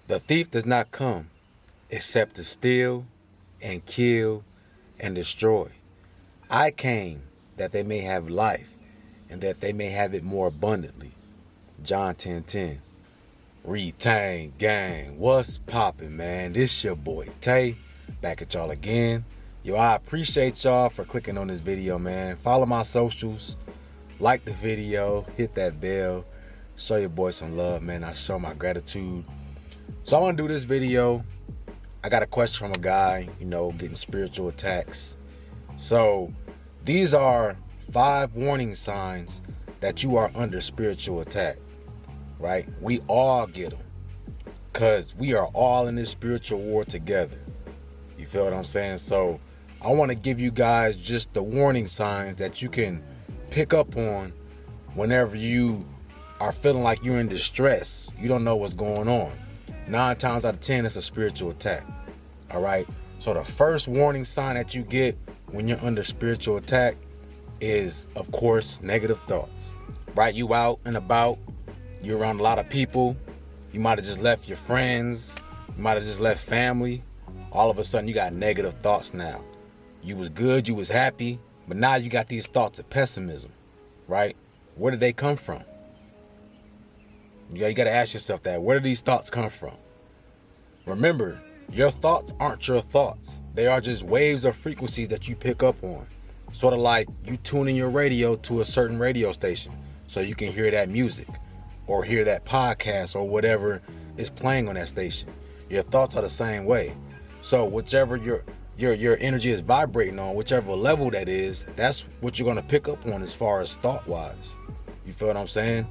The thief does not come except to steal and kill and destroy. I came that they may have life and that they may have it more abundantly. John 10:10. Retain gang, what's poppin', man? This your boy Tay, back at y'all again. Yo, I appreciate y'all for clicking on this video, man. Follow my socials, like the video, hit that bell, show your boy some love, man. I show my gratitude. So I want to do this video. I got a question from a guy, getting spiritual attacks. So these are 5 warning signs that you are under spiritual attack, right? We all get them because we are all in this spiritual war together. You feel what I'm saying? So I want to give you guys just the warning signs that you can pick up on whenever you are feeling like you're in distress. You don't know what's going on. 9 times out of 10, it's a spiritual attack. All right. So the first warning sign that you get when you're under spiritual attack is, of course, negative thoughts, right? You out and about, you're around a lot of people. You might have just left your friends. You might have just left family. All of a sudden you got negative thoughts now. You was good, you was happy, but now you got these thoughts of pessimism, right? Where did they come from? You got to ask yourself that. Where do these thoughts come from? Remember, your thoughts aren't your thoughts. They are just waves of frequencies that you pick up on. Sort of like you tuning your radio to a certain radio station so you can hear that music or hear that podcast or whatever is playing on that station. Your thoughts are the same way. So whichever your energy is vibrating on, whichever level that is, that's what you're going to pick up on as far as thought-wise. You feel what I'm saying?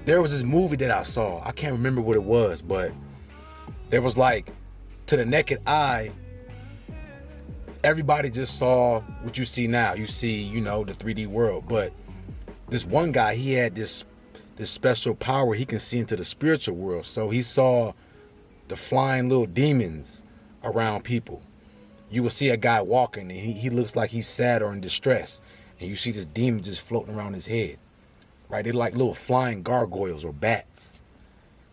There was this movie that I saw. I can't remember what it was, but there was like, to the naked eye, everybody just saw what you see now. You see, the 3D world. But this one guy, he had this special power. He can see into the spiritual world. So he saw the flying little demons around people. You will see a guy walking and he looks like he's sad or in distress. And you see this demon just floating around his head. Right? They're like little flying gargoyles or bats.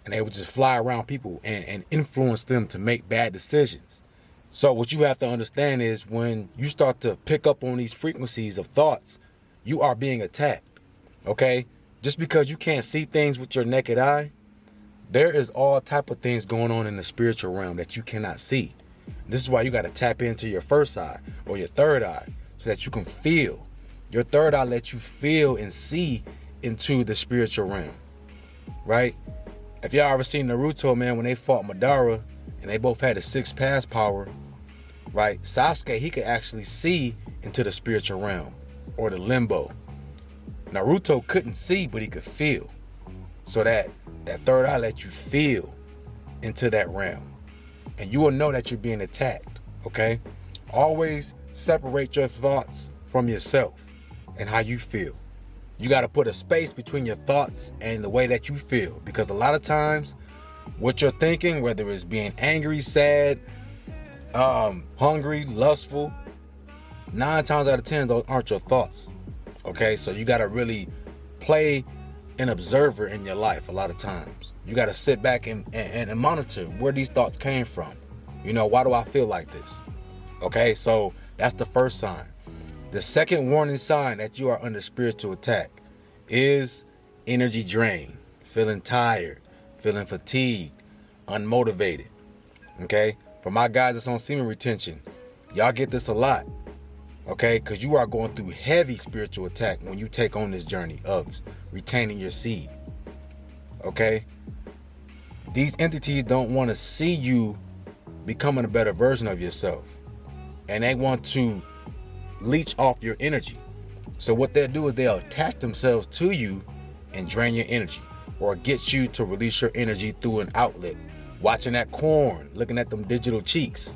And they would just fly around people and influence them to make bad decisions. So what you have to understand is when you start to pick up on these frequencies of thoughts, you are being attacked. Okay? Just because you can't see things with your naked eye, there is all type of things going on in the spiritual realm that you cannot see. This is why you got to tap into your first eye or your third eye so that you can feel. Your third eye lets you feel and see into the spiritual realm, right? If y'all ever seen Naruto, man, when they fought Madara and they both had the 6 pass power, right? Sasuke, he could actually see into the spiritual realm or the limbo. Naruto couldn't see, but he could feel. So that third eye lets you feel into that realm. And you will know that you're being attacked, okay? Always separate your thoughts from yourself and how you feel. You got to put a space between your thoughts and the way that you feel. Because a lot of times, what you're thinking, whether it's being angry, sad, hungry, lustful, 9 times out of 10, those aren't your thoughts. Okay, so you got to really play an observer in your life a lot of times. You got to sit back and monitor where these thoughts came from. Why do I feel like this? Okay, so that's the first sign. The second warning sign that you are under spiritual attack is energy drain, feeling tired, feeling fatigued, unmotivated. Okay? For my guys that's on semen retention, y'all get this a lot. Okay? Because you are going through heavy spiritual attack when you take on this journey of retaining your seed. Okay? These entities don't want to see you becoming a better version of yourself. And they want to leech off your energy. So what they'll do is they'll attach themselves to you and drain your energy or get you to release your energy through an outlet. Watching that corn, looking at them digital cheeks.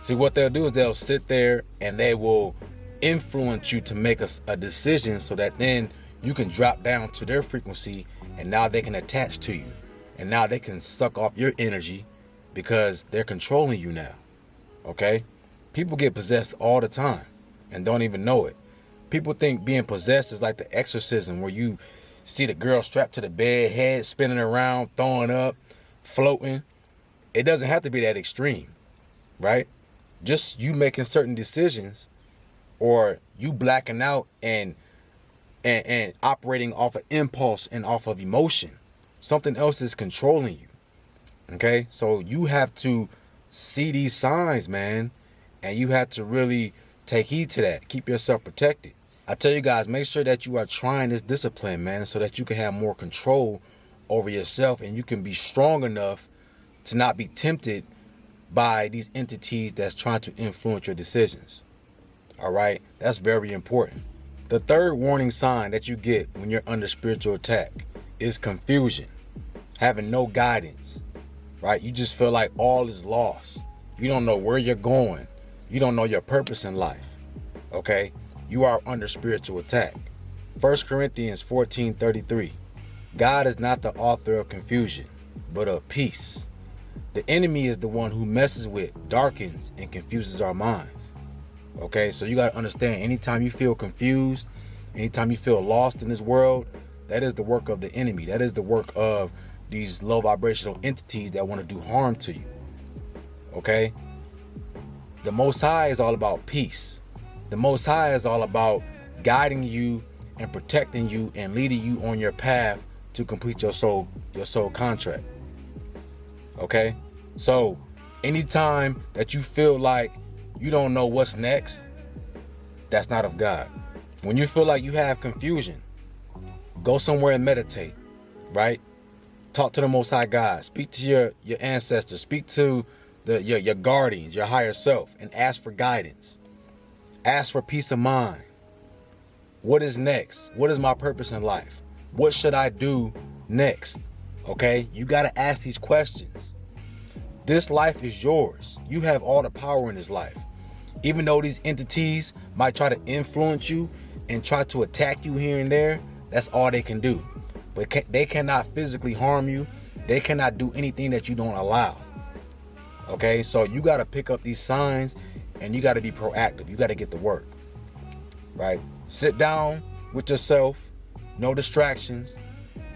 See, what they'll do is they'll sit there and they will influence you to make a decision so that then you can drop down to their frequency and now they can attach to you. And now they can suck off your energy because they're controlling you now. Okay? People get possessed all the time. and don't even know it. People think being possessed is like the exorcism, where you see the girl strapped to the bed, head spinning around, throwing up, floating. It doesn't have to be that extreme, right? Just you making certain decisions, or you blacking out and operating off of impulse and off of emotion. Something else is controlling you. Okay? So you have to see these signs, man, and you have to really take heed to that. Keep yourself protected. I tell you guys, make sure that you are trying this discipline, man, so that you can have more control over yourself and you can be strong enough to not be tempted by these entities that's trying to influence your decisions. All right? That's very important. The third warning sign that you get when you're under spiritual attack is confusion, having no guidance, right? You just feel like all is lost. You don't know where you're going. You don't know your purpose in life, okay? You are under spiritual attack. 1 Corinthians 14:33. God is not the author of confusion, but of peace. The enemy is the one who messes with, darkens, and confuses our minds. Okay, so you got to understand, anytime you feel confused, anytime you feel lost in this world, that is the work of the enemy. That is the work of these low vibrational entities that want to do harm to you. Okay? The Most High is all about peace. The Most High is all about guiding you and protecting you and leading you on your path to complete your soul contract. Okay? So anytime that you feel like you don't know what's next, that's not of God. When you feel like you have confusion, go somewhere and meditate, right? Talk to the Most High God. Speak to your ancestors. Speak to your guardians, your higher self, and ask for guidance. Ask for peace of mind. What is next? What is my purpose in life? What should I do next? Okay? You got to ask these questions. This life is yours. You have all the power in this life. Even though these entities might try to influence you and try to attack you here and there, that's all they can do. But they cannot physically harm you. They cannot do anything that you don't allow. Okay? So you got to pick up these signs and you got to be proactive. You got to get to work. Right? Sit down with yourself. No distractions.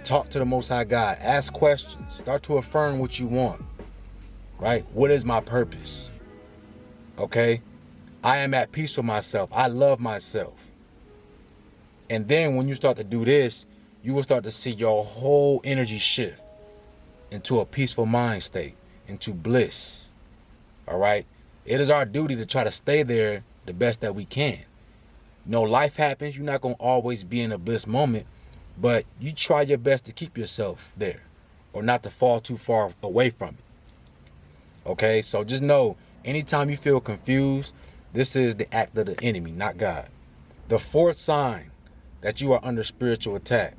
Talk to the Most High God. Ask questions. Start to affirm what you want. Right? What is my purpose? Okay? I am at peace with myself. I love myself. And then when you start to do this, you will start to see your whole energy shift into a peaceful mind state, into bliss. All right? It is our duty to try to stay there the best that we can. You know, life happens. You're not going to always be in a bliss moment, but you try your best to keep yourself there or not to fall too far away from it. Okay? So just know, anytime you feel confused, this is the act of the enemy, not God. The fourth sign that you are under spiritual attack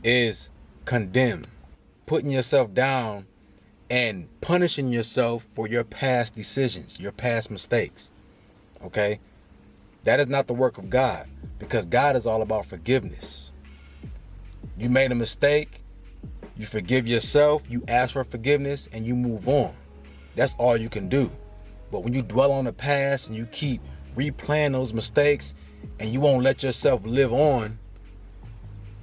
is condemn. Putting yourself down and punishing yourself for your past decisions, your past mistakes. Okay? That is not the work of God, because God is all about forgiveness. You made a mistake, you forgive yourself, you ask for forgiveness, and you move on. That's all you can do. But when you dwell on the past and you keep replaying those mistakes and you won't let yourself live on,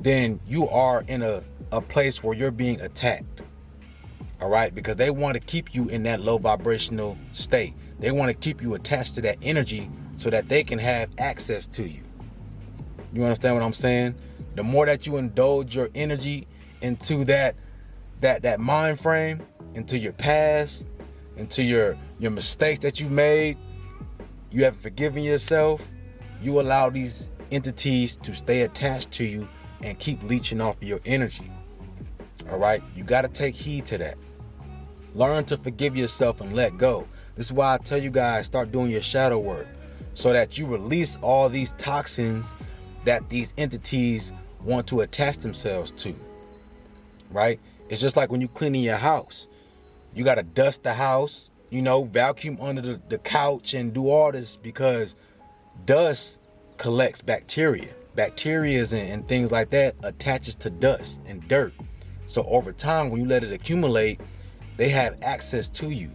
then you are in a place where you're being attacked. All right? Because they want to keep you in that low vibrational state. They want to keep you attached to that energy so that they can have access to you. You understand what I'm saying? The more that you indulge your energy into that mind frame, into your past, into your mistakes that you've made, you haven't forgiven yourself, you allow these entities to stay attached to you and keep leeching off of your energy. All right? You got to take heed to that. Learn to forgive yourself and let go. This is why I tell you guys, start doing your shadow work so that you release all these toxins that these entities want to attach themselves to. Right? It's just like when you cleaning your house. You got to dust the house, vacuum under the couch and do all this, because dust collects bacteria. Bacteria and things like that attaches to dust and dirt. So over time, when you let it accumulate, they have access to you.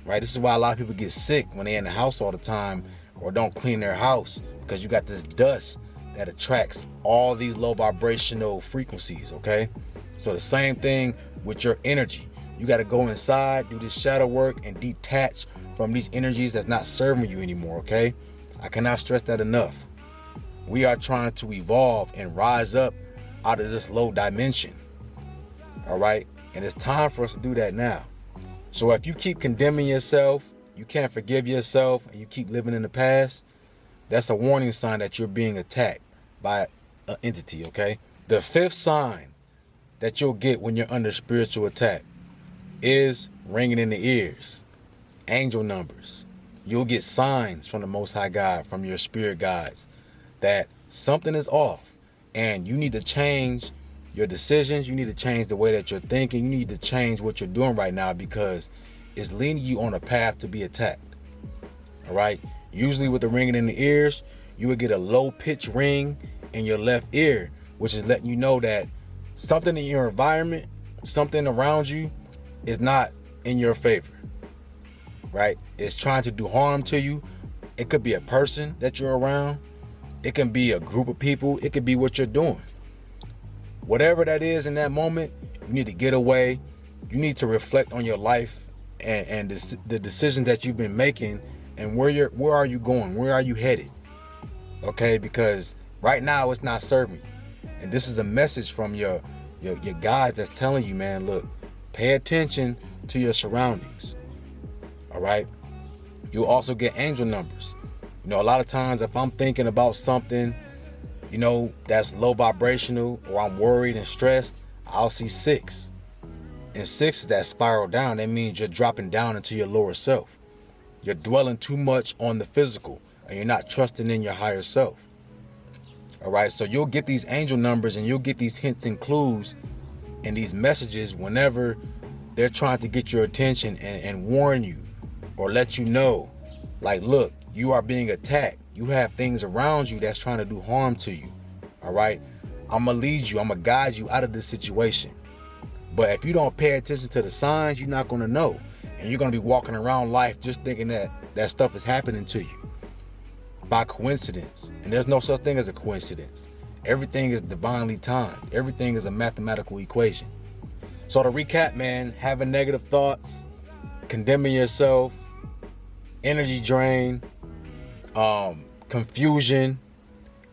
Right? This is why a lot of people get sick when they're in the house all the time, or don't clean their house, because you got this dust that attracts all these low vibrational frequencies, okay? So the same thing with your energy. You got to go inside, do this shadow work, and detach from these energies that's not serving you anymore, okay? I cannot stress that enough. We are trying to evolve and rise up out of this low dimension, all right? And it's time for us to do that now. So if you keep condemning yourself, you can't forgive yourself, and you keep living in the past, that's a warning sign that you're being attacked by an entity, okay? The fifth sign that you'll get when you're under spiritual attack is ringing in the ears, angel numbers. You'll get signs from the Most High God, from your spirit guides, that something is off and you need to change your decisions. You need to change the way that you're thinking. You need to change what you're doing right now, because it's leading you on a path to be attacked. All right. Usually with the ringing in the ears, you would get a low pitch ring in your left ear, which is letting you know that something in your environment, something around you is not in your favor, right? It's trying to do harm to you. It could be a person that you're around. It can be a group of people. It could be what you're doing. Whatever that is in that moment, you need to get away. You need to reflect on your life and the decisions that you've been making, and where are you going? Where are you headed? Okay, because right now it's not serving you. And this is a message from your guides that's telling you, man, look, pay attention to your surroundings. All right. You'll also get angel numbers. You know, a lot of times if I'm thinking about something, you know, that's low vibrational, or I'm worried and stressed, I'll see 6. And 6 is that spiral down. That means you're dropping down into your lower self. You're dwelling too much on the physical, and you're not trusting in your higher self. All right, so you'll get these angel numbers, and you'll get these hints and clues and these messages whenever they're trying to get your attention and warn you or let you know, like, look, you are being attacked. You have things around you that's trying to do harm to you. All right, I'm going to lead you. I'm going to guide you out of this situation. But if you don't pay attention to the signs, you're not going to know. And you're going to be walking around life just thinking that that stuff is happening to you by coincidence. And there's no such thing as a coincidence. Everything is divinely timed. Everything is a mathematical equation. So to recap, man, having negative thoughts, condemning yourself, energy drain, confusion,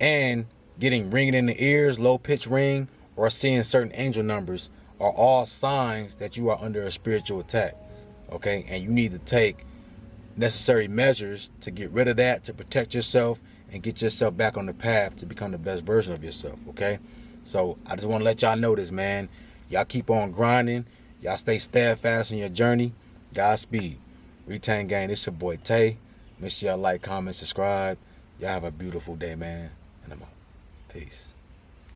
and getting ringing in the ears, low pitch ring, or seeing certain angel numbers are all signs that you are under a spiritual attack. Okay, and you need to take necessary measures to get rid of that, to protect yourself and get yourself back on the path to become the best version of yourself. Okay, so I just want to let y'all know this, man. Y'all keep on grinding. Y'all stay steadfast in your journey. Godspeed. Retain Gang, it's your boy Tay. Make sure y'all like, comment, subscribe. Y'all have a beautiful day, man. And I'm out. Peace.